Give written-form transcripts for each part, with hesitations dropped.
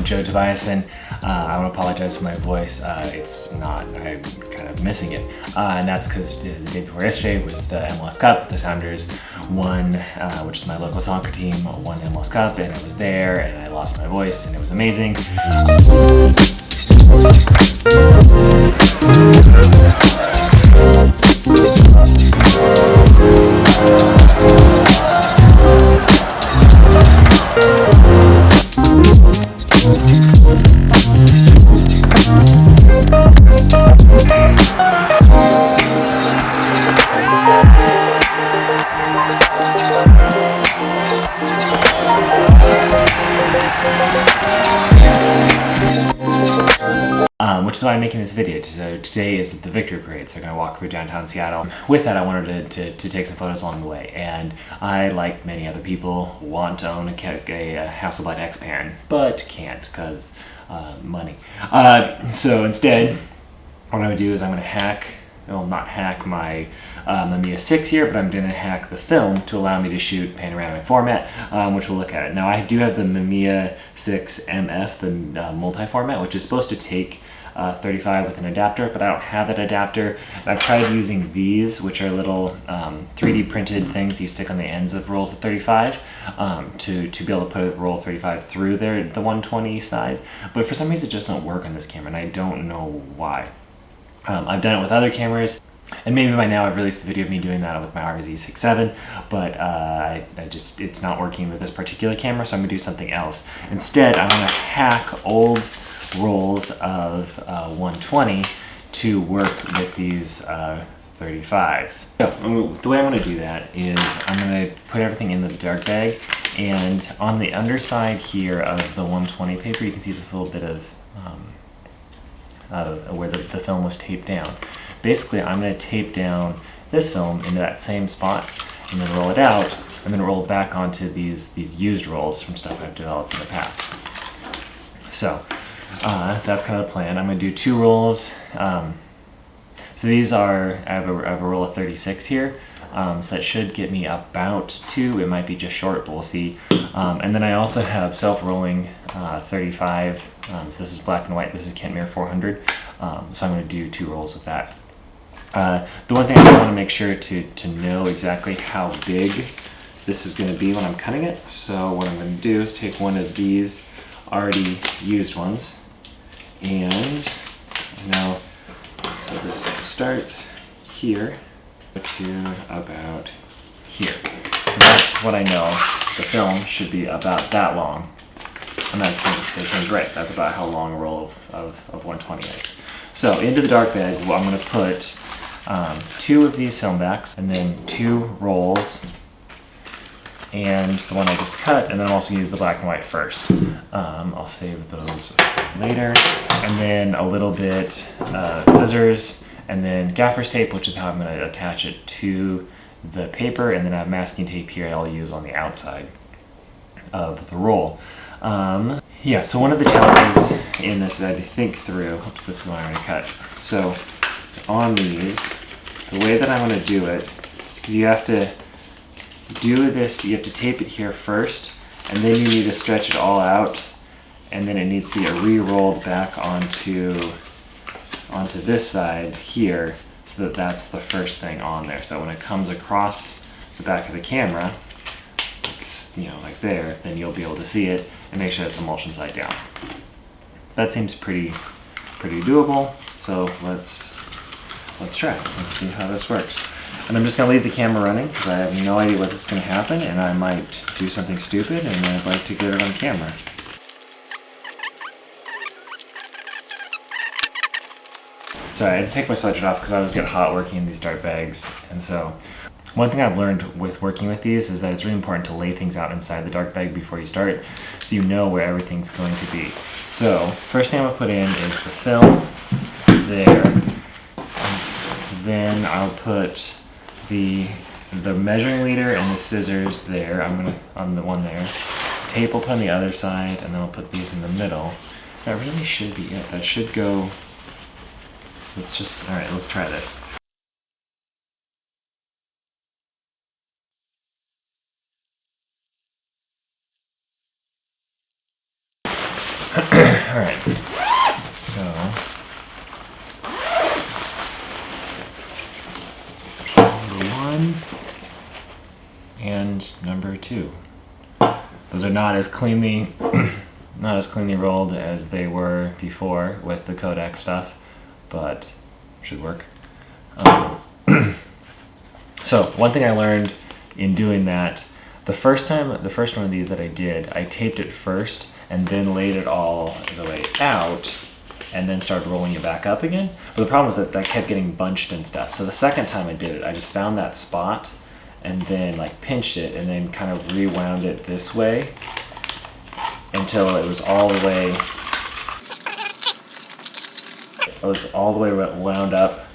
Joe Tobiason. I want to apologize for my voice. It's not, I'm kind of missing it. And that's because the day before yesterday was the MLS Cup. The Sounders won, which is my local soccer team, won the MLS Cup, and I was there and I lost my voice and it was amazing. Which is why I'm making this video. So today is the Victory Parade, so I'm going to walk through downtown Seattle. With that, I wanted to take some photos along the way, and I, like many other people, want to own a Hasselblad X-Pan, but can't because money. So instead, what I'm going to do is I'm going to hack, well, not hack my Mamiya 6 here, but I'm going to hack the film to allow me to shoot panoramic format, which we'll look at it. Now I do have the Mamiya 6 MF, the multi-format, which is supposed to take 35 with an adapter, but I don't have that adapter. And I've tried using these, which are little 3D printed things you stick on the ends of rolls of 35 to be able to put a roll of 35 through the 120 size, but for some reason it just doesn't work on this camera, and I don't know why. I've done it with other cameras, and maybe by now I've released the video of me doing that with my RZ67, but it's not working with this particular camera, so I'm going to do something else. Instead, I'm going to hack old rolls of 120 to work with these 35s. So the way I'm going to do that is I'm going to put everything in the dark bag, and on the underside here of the 120 paper you can see this little bit of where the film was taped down. Basically, I'm going to tape down this film into that same spot and then roll it out, and then roll it back onto these used rolls from stuff I've developed in the past. So that's kind of the plan. I'm going to do 2 rolls. So these are, I have a roll of 36 here, so that should get me about 2. It might be just short, but we'll see. And then I also have self-rolling 35. So this is black and white. This is Kentmere 400. So I'm going to do 2 rolls with that. The one thing I want to make sure to know exactly how big this is going to be when I'm cutting it. So what I'm going to do is take one of these already used ones, and now, so this starts here to about here. So that's what I know. The film should be about that long, and that seems right. That's about how long a roll of 120 is. So into the dark bag, I'm going to put 2 of these film backs, and then 2 rolls, and the one I just cut, and then I'll also use the black and white first. I'll save those later, and then a little bit scissors, and then gaffer's tape, which is how I'm going to attach it to the paper, and then I have masking tape here I'll use on the outside of the roll. Yeah, so one of the challenges in this that I had to think through, oops, this is one I already cut. So on these, the way that I'm going to do it is because you have to do this, you have to tape it here first, and then you need to stretch it all out, and then it needs to get re-rolled back onto this side here, so that that's the first thing on there. So when it comes across the back of the camera, like there, then you'll be able to see it and make sure it's emulsion side down. That seems pretty doable. So let's try it. Let's see how this works. And I'm just going to leave the camera running because I have no idea what this is going to happen, and I might do something stupid, and I'd like to get it on camera. Sorry, I had to take my sweatshirt off because I always get hot working in these dark bags. And so one thing I've learned with working with these is that it's really important to lay things out inside the dark bag before you start, so you know where everything's going to be. So first thing I'm going to put in is the film there. Then I'll put the measuring leader and the scissors there. I'm gonna on the one there. Tape will put on the other side, and then I'll put these in the middle. That really should be it. That should go. Alright, let's try this. and number 2. Those are not as cleanly rolled as they were before with the Kodak stuff, but should work. So one thing I learned in doing that, the first one of these that I did, I taped it first and then laid it all the way out and then started rolling it back up again. But the problem was that kept getting bunched and stuff. So the second time I did it, I just found that spot and then like pinched it and then kind of rewound it this way until it was all the way wound up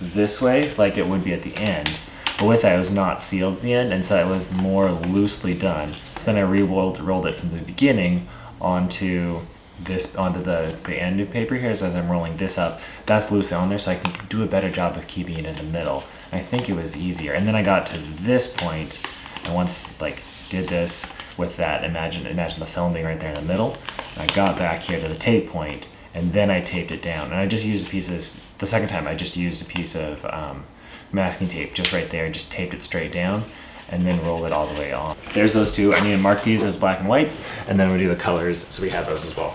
this way like it would be at the end. But with that, it was not sealed at the end, and so it was more loosely done. So then I rolled it from the beginning onto the end paper here. So as I'm rolling this up, that's loosely on there, so I can do a better job of keeping it in the middle. I think it was easier. And then I got to this point, and once like did this with that, imagine the film being right there in the middle. I got back here to the tape point, and then I taped it down. And I just used the second time I just used a piece of masking tape just right there, just taped it straight down and then rolled it all the way on. There's those two. I need to mark these as black and whites, and then we do the colors, so we have those as well.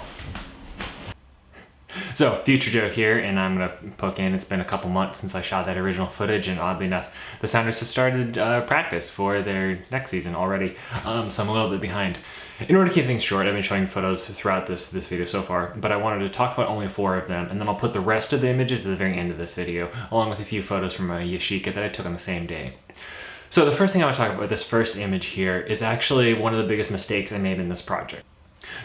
So, future Joe here, and I'm gonna poke in. It's been a couple months since I shot that original footage, and oddly enough, the Sounders have started practice for their next season already, so I'm a little bit behind. In order to keep things short, I've been showing photos throughout this video so far, but I wanted to talk about only 4 of them, and then I'll put the rest of the images at the very end of this video, along with a few photos from a Yashica that I took on the same day. So the first thing I want to talk about, this first image here, is actually one of the biggest mistakes I made in this project.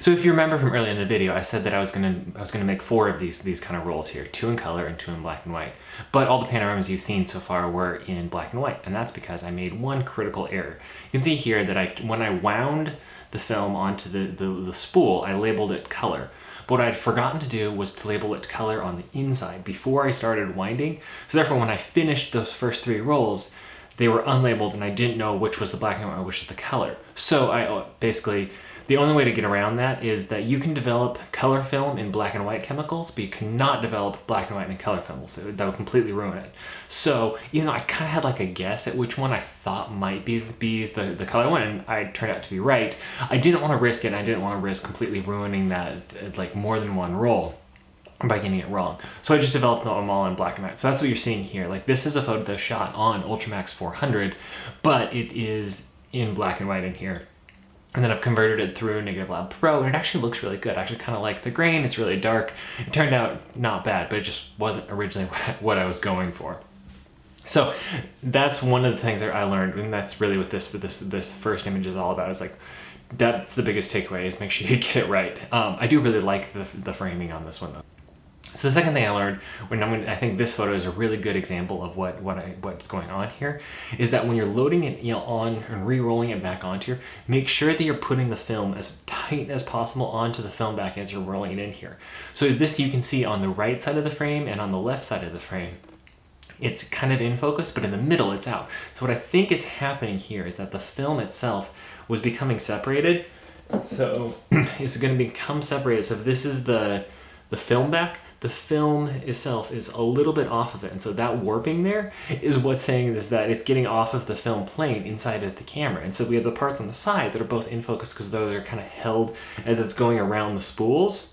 So if you remember from earlier in the video, I said that I was gonna make 4 of these kind of rolls here, 2 in color and 2 in black and white. But all the panoramas you've seen so far were in black and white, and that's because I made one critical error. You can see here that when I wound the film onto the spool, I labeled it color. But what I'd forgotten to do was to label it color on the inside before I started winding. So therefore, when I finished those first 3 rolls, they were unlabeled, and I didn't know which was the black and white or which was the color. So I basically, the only way to get around that is that you can develop color film in black and white chemicals, but you cannot develop black and white in color films. That would completely ruin it. So even though I kind of had like a guess at which one I thought might be the color one, and I turned out to be right, I didn't want to risk it, and I didn't want to risk completely ruining that like more than one roll by getting it wrong. So I just developed them all in black and white. So that's what you're seeing here. Like, this is a photo that's shot on UltraMax 400, but it is in black and white in here. And then I've converted it through Negative Lab Pro, and it actually looks really good. I actually kind of like the grain. It's really dark. It turned out not bad, but it just wasn't originally what I was going for. So that's one of the things that I learned, and that's really what this first image is all about. Is like, that's the biggest takeaway, is make sure you get it right. I do really like the framing on this one though. So the second thing I learned, I think this photo is a really good example of what's going on here, is that when you're loading it on and re-rolling it back onto here, make sure that you're putting the film as tight as possible onto the film back as you're rolling it in here. So this you can see on the right side of the frame and on the left side of the frame. It's kind of in focus, but in the middle it's out. So what I think is happening here is that the film itself was becoming separated. So it's going to become separated. So if this is the film back, the film itself is a little bit off of it, and so that warping there is what's saying is that it's getting off of the film plane inside of the camera. And so we have the parts on the side that are both in focus because though they're kind of held as it's going around the spools,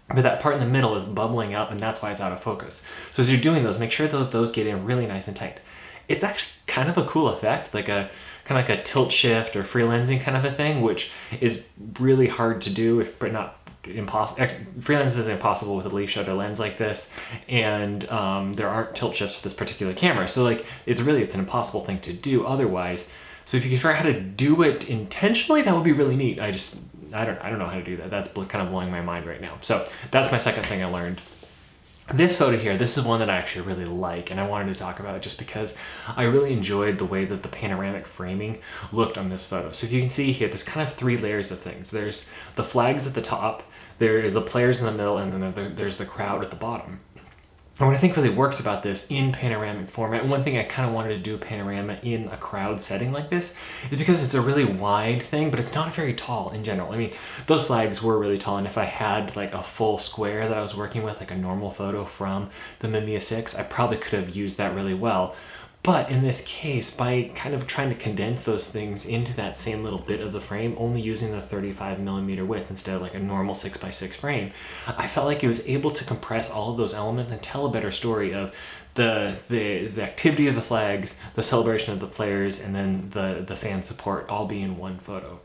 but that part in the middle is bubbling up, and that's why it's out of focus. So as you're doing those, make sure that those get in really nice and tight. It's actually kind of a cool effect, like a kind of like a tilt shift or free lensing kind of a thing, which is really hard to do, but not impossible. Freelance is impossible with a leaf shutter lens like this, and there aren't tilt shifts with this particular camera, so like it's an impossible thing to do otherwise. So if you could figure out how to do it intentionally, that would be really neat. I don't know how to do that. That's kind of blowing my mind right now. So that's my second thing I learned. This photo here, this is one that I actually really like, and I wanted to talk about it just because I really enjoyed the way that the panoramic framing looked on this photo. So if you can see here, there's kind of 3 layers of things. There's the flags at the top, there's the players in the middle, and then there's the crowd at the bottom. And what I think really works about this in panoramic format, and one thing I kind of wanted to do panorama in a crowd setting like this, is because it's a really wide thing, but it's not very tall in general. I mean, those flags were really tall, and if I had like a full square that I was working with, like a normal photo from the Mamiya 6, I probably could have used that really well. But in this case, by kind of trying to condense those things into that same little bit of the frame, only using the 35mm width instead of like a normal 6x6 frame, I felt like it was able to compress all of those elements and tell a better story of the activity of the flags, the celebration of the players, and then the fan support all be in one photo.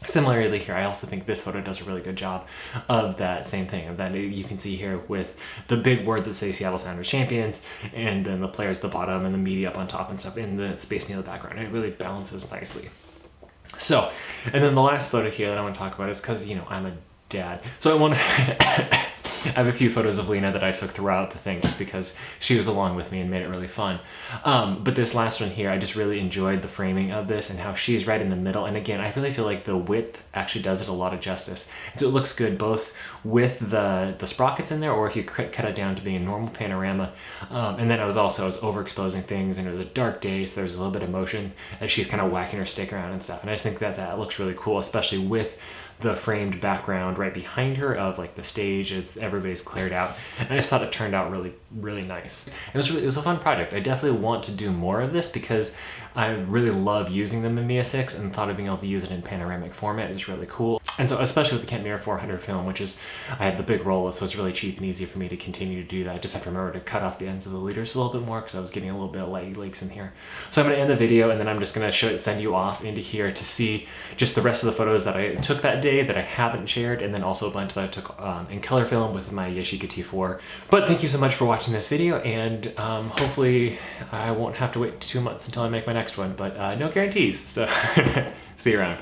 Similarly here, I also think this photo does a really good job of that same thing, of that you can see here with the big words that say Seattle Sounders champions, and then the players at the bottom and the media up on top and stuff in the space near the background. It really balances nicely. So, and then the last photo here that I want to talk about is because, you know, I'm a dad. So I want to... I have a few photos of Lena that I took throughout the thing just because she was along with me and made it really fun. But this last one here, I just really enjoyed the framing of this and how she's right in the middle. And again, I really feel like the width actually does it a lot of justice. And so it looks good both with the sprockets in there, or if you cut it down to being a normal panorama. And then I was overexposing things, and it was a dark day, so there's a little bit of motion as she's kind of whacking her stick around and stuff. And I just think that looks really cool, especially with the framed background right behind her of like the stage as everybody's cleared out. And I just thought it turned out really, really nice. It was a fun project. I definitely want to do more of this because I really love using the Mamiya 6 and thought of being able to use it in panoramic format is really cool. And so especially with the Kentmere 400 film, which is, I have the big roller, so it's really cheap and easy for me to continue to do that. I just have to remember to cut off the ends of the leaders a little bit more because I was getting a little bit of light leaks in here. So I'm going to end the video, and then I'm just going to send you off into here to see just the rest of the photos that I took that day that I haven't shared, and then also a bunch that I took in color film with my Yashica T4. But thank you so much for watching this video, and hopefully I won't have to wait 2 months until I make my next one, but no guarantees, so see you around.